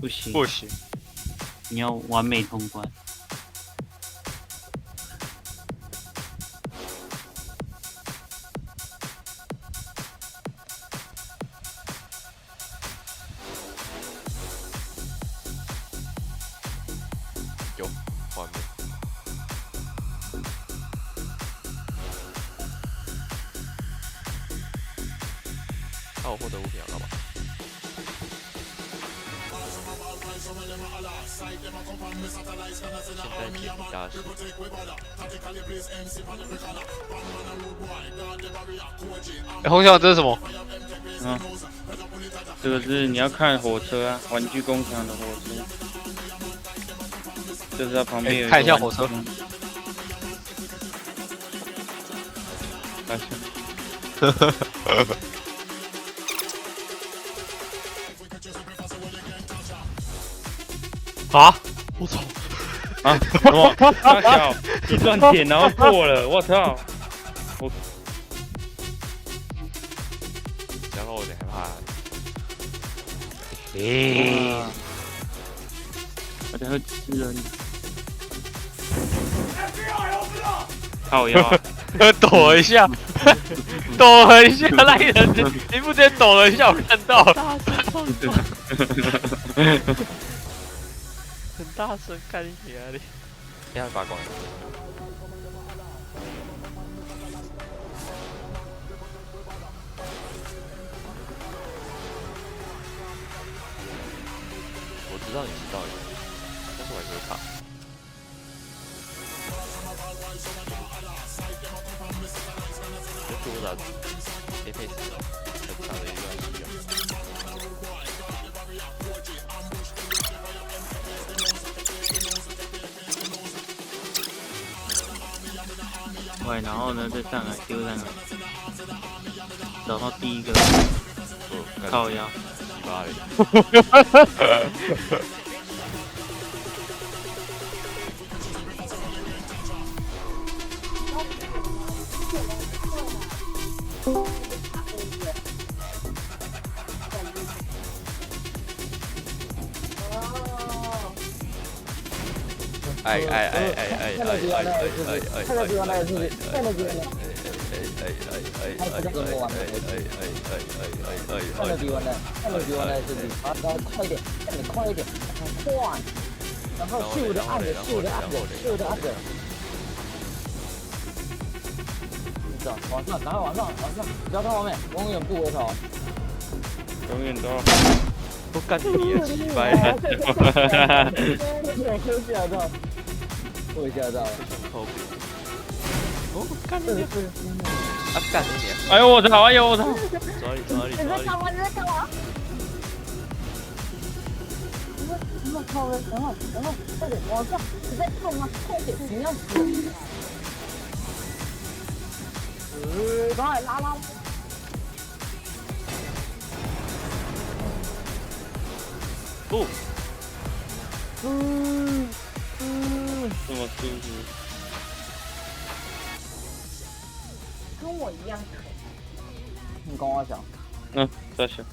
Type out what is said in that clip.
不行，不行，你要完美通关。有完美。那我获得物品要干嘛？现在解谜大师。红小，这是什么？嗯，这个是你要看火车啊，玩具工厂的火车，就是它旁边有一个看一下火车。看一下。啊！我操！啊！什么？大小计算点，然后过了，我操！我然后我有点害怕。而且会吃人。靠腰啊！躲一下，躲一下，那个人你不直接躲了一下，我看到了。很大声，看你哪里？不要发光。我知道你知道，但是我还是会怕。这是我的 Apex 很长的一段时间。对，然后呢，再上来丢上来，找到第一个靠腰。鸡巴嘞！然后咻的按着，咻的按着，咻的按着。走，往上，赶快往上，往上，不要看后面，永远不回头。永远都要。我干你的鸡掰！我吓到，我吓到了。哦，干你！啊，干你！哎呦我操！哎呦我操！抓你！你在干嘛？你在干嘛？然后靠了，然后快点往上！你在干嘛？快点！你要死！赶快拉！不，这么舒服。跟我一样。你跟我讲。再选。